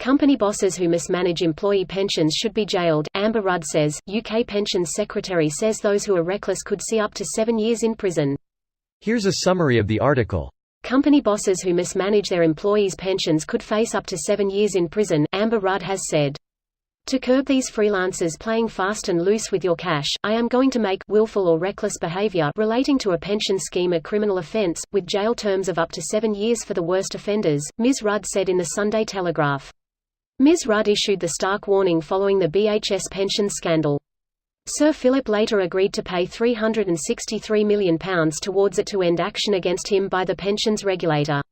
Company bosses who mismanage employee pensions should be jailed, Amber Rudd says. UK Pensions Secretary says those who are reckless could see up to 7 years in prison. Here's a summary of the article. Company bosses who mismanage their employees' pensions could face up to 7 years in prison, Amber Rudd has said. To curb these freelancers playing fast and loose with your cash, I am going to make willful or reckless behavior relating to a pension scheme a criminal offence, with jail terms of up to 7 years for the worst offenders, Ms. Rudd said in the Sunday Telegraph. Ms. Rudd issued the stark warning following the BHS pension scandal. Sir Philip later agreed to pay £363 million towards it to end action against him by the pensions regulator.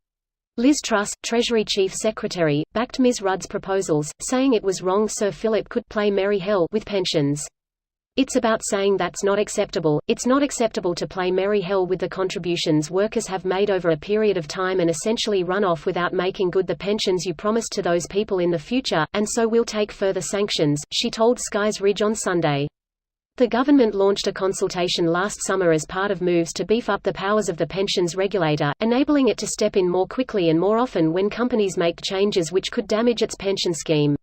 Liz Truss, Treasury Chief Secretary, backed Ms. Rudd's proposals, saying it was wrong Sir Philip could play merry hell with pensions. It's about saying that's not acceptable. It's not acceptable to play merry hell with the contributions workers have made over a period of time and essentially run off without making good the pensions you promised to those people in the future, and so we'll take further sanctions, she told Sky's Ridge on Sunday. The government launched a consultation last summer as part of moves to beef up the powers of the pensions regulator, enabling it to step in more quickly and more often when companies make changes which could damage its pension scheme.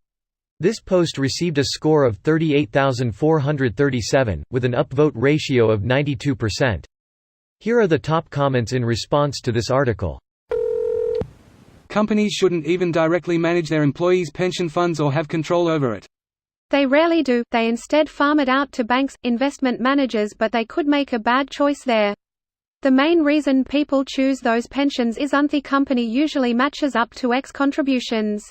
This post received a score of 38,437, with an upvote ratio of 92%. Here are the top comments in response to this article. Companies shouldn't even directly manage their employees' pension funds or have control over it. They rarely do, they instead farm it out to banks, investment managers, but they could make a bad choice there. The main reason people choose those pensions is the company usually matches up to X contributions.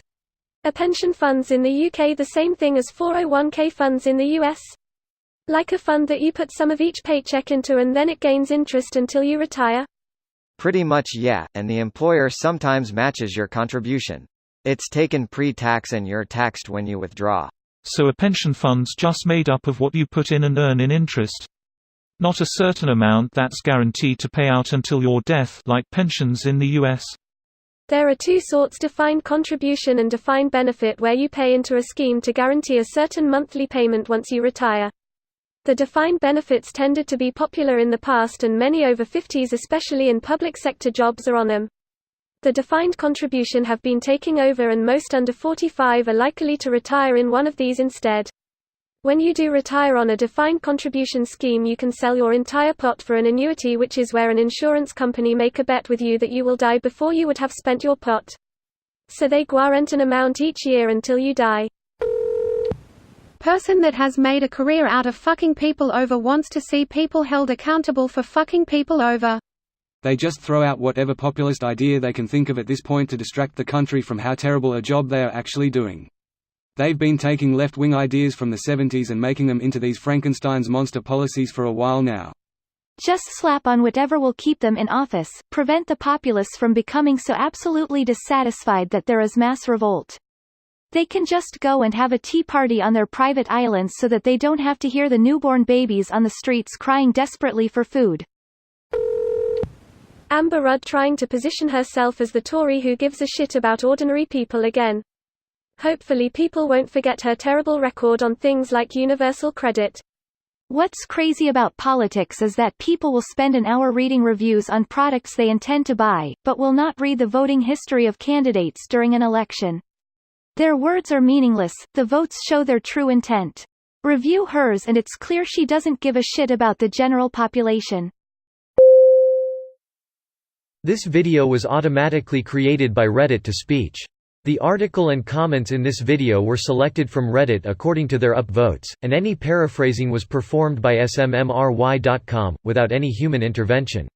Are pension funds in the UK the same thing as 401k funds in the US? Like a fund that you put some of each paycheck into and then it gains interest until you retire? Pretty much, yeah, and the employer sometimes matches your contribution. It's taken pre-tax and you're taxed when you withdraw. So a pension fund's just made up of what you put in and earn in interest. Not a certain amount that's guaranteed to pay out until your death, like pensions in the US. There are two sorts: defined contribution and defined benefit, where you pay into a scheme to guarantee a certain monthly payment once you retire. The defined benefits tended to be popular in the past and many over 50s, especially in public sector jobs, are on them. The defined contribution have been taking over and most under 45 are likely to retire in one of these instead. When you do retire on a defined contribution scheme, you can sell your entire pot for an annuity, which is where an insurance company make a bet with you that you will die before you would have spent your pot. So they guarantee an amount each year until you die. Person that has made a career out of fucking people over wants to see people held accountable for fucking people over. They just throw out whatever populist idea they can think of at this point to distract the country from how terrible a job they are actually doing. They've been taking left-wing ideas from the 70s and making them into these Frankenstein's monster policies for a while now. Just slap on whatever will keep them in office, prevent the populace from becoming so absolutely dissatisfied that there is mass revolt. They can just go and have a tea party on their private islands so that they don't have to hear the newborn babies on the streets crying desperately for food. Amber Rudd trying to position herself as the Tory who gives a shit about ordinary people again. Hopefully people won't forget her terrible record on things like universal credit. What's crazy about politics is that people will spend an hour reading reviews on products they intend to buy, but will not read the voting history of candidates during an election. Their words are meaningless, the votes show their true intent. Review hers and it's clear she doesn't give a shit about the general population. This video was automatically created by Reddit to speech. The article and comments in this video were selected from Reddit according to their upvotes, and any paraphrasing was performed by smmry.com, without any human intervention.